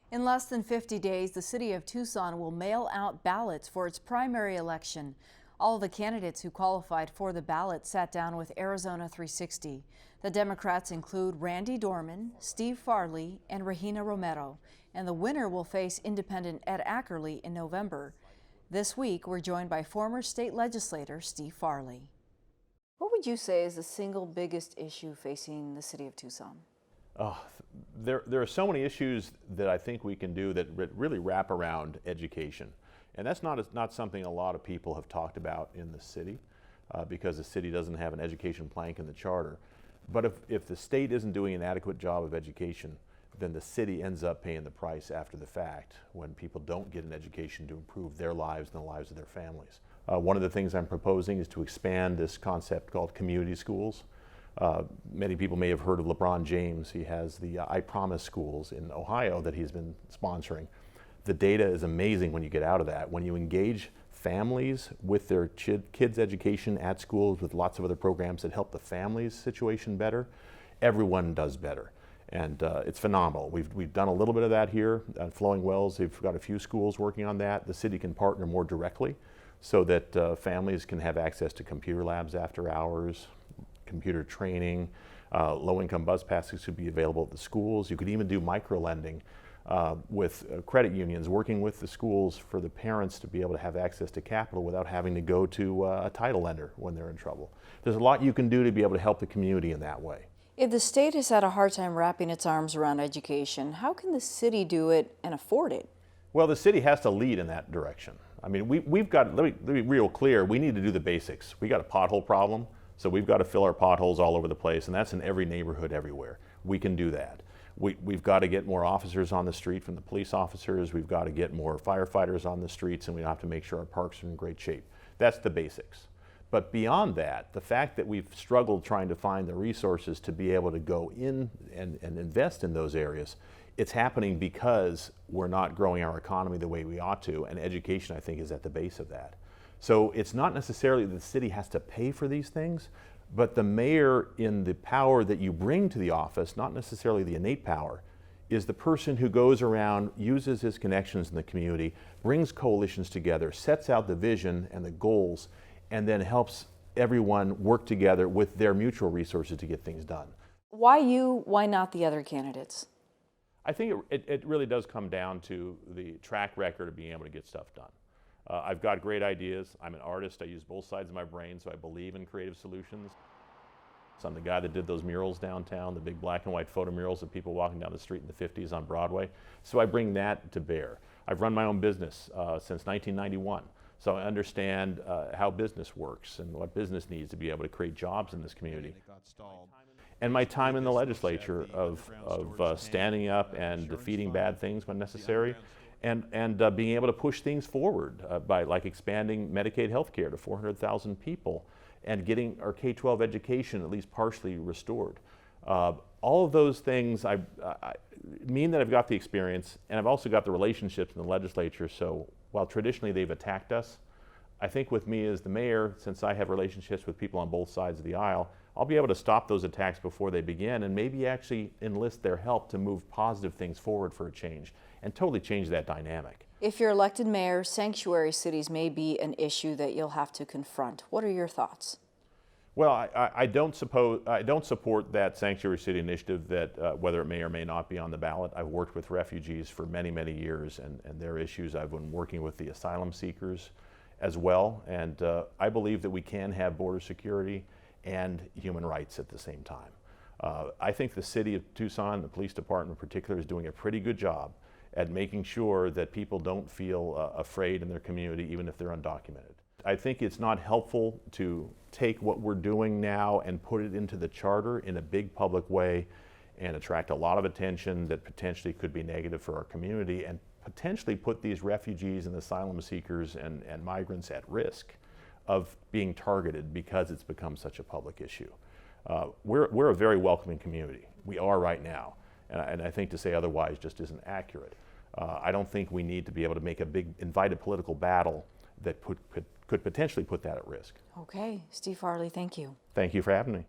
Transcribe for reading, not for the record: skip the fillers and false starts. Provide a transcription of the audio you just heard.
In less than 50 days, the city of Tucson will mail out ballots for its primary election. All of the candidates who qualified for the ballot sat down with Arizona 360. The Democrats include Randy Dorman, Steve Farley, and Regina Romero. And the winner will face independent Ed Ackerley in November. This week, we're joined by former state legislator Steve Farley. What would you say is the single biggest issue facing the city of Tucson? There are so many issues that I think we can do that really wrap around education. And that's not something a lot of people have talked about in the city because the city doesn't have an education plank in the charter. But if the state isn't doing an adequate job of education, then the city ends up paying the price after the fact when people don't get an education to improve their lives and the lives of their families. One of the things I'm proposing is to expand this concept called community schools. Many people may have heard of LeBron James. He has the I Promise schools in Ohio that he's been sponsoring. The data is amazing when you get out of that. When you engage families with their kids' education at schools with lots of other programs that help the family's situation better, everyone does better. And it's phenomenal. We've done a little bit of that here at Flowing Wells. They've got a few schools working on that. The city can partner more directly so that families can have access to computer labs after hours, computer training, low-income bus passes could be available at the schools. You could even do micro-lending with credit unions, working with the schools for the parents to be able to have access to capital without having to go to a title lender when they're in trouble. There's a lot you can do to be able to help the community in that way. If the state has had a hard time wrapping its arms around education, how can the city do it and afford it? Well, the city has to lead in that direction. I mean, we've got, let me be real clear, we need to do the basics. We got a pothole problem. So we've got to fill our potholes all over the place, and that's in every neighborhood everywhere. We can do that. We've got to get more officers on the street from the police officers. We've got to get more firefighters on the streets, and we have to make sure our parks are in great shape. That's the basics. But beyond that, the fact that we've struggled trying to find the resources to be able to go in and invest in those areas, it's happening because we're not growing our economy the way we ought to, and education, I think, is at the base of that. So it's not necessarily that the city has to pay for these things, but the mayor, in the power that you bring to the office, not necessarily the innate power, is the person who goes around, uses his connections in the community, brings coalitions together, sets out the vision and the goals, and then helps everyone work together with their mutual resources to get things done. Why you? Why not the other candidates? I think it really does come down to the track record of being able to get stuff done. I've got great ideas. I'm an artist. I use both sides of my brain, so I believe in creative solutions. So I'm the guy that did those murals downtown, the big black and white photo murals of people walking down the street in the 50s on Broadway. So I bring that to bear. I've run my own business since 1991. So I understand how business works and what business needs to be able to create jobs in this community. And my time in the legislature of standing up and defeating bad things when necessary, and being able to push things forward by like expanding Medicaid health care to 400,000 people and getting our K-12 education at least partially restored. All of those things I mean that I've got the experience, and I've also got the relationships in the legislature. So while traditionally they've attacked us, I think with me as the mayor, since I have relationships with people on both sides of the aisle, I'll be able to stop those attacks before they begin and maybe actually enlist their help to move positive things forward for a change and totally change that dynamic. If you're elected mayor, sanctuary cities may be an issue that you'll have to confront. What are your thoughts? Well, I don't support that sanctuary city initiative that whether it may or may not be on the ballot. I've worked with refugees for many, many years and their issues. I've been working with the asylum seekers as well, and I believe that we can have border security and human rights at the same time. I think the city of Tucson, the police department in particular, is doing a pretty good job at making sure that people don't feel afraid in their community, even if they're undocumented. I think it's not helpful to take what we're doing now and put it into the charter in a big public way and attract a lot of attention that potentially could be negative for our community and potentially put these refugees and asylum seekers and migrants at risk of being targeted because it's become such a public issue. We're a very welcoming community. We are right now. And I think to say otherwise just isn't accurate. I don't think we need to be able to make a big invited political battle that could potentially put that at risk. Okay, Steve Farley, thank you. Thank you for having me.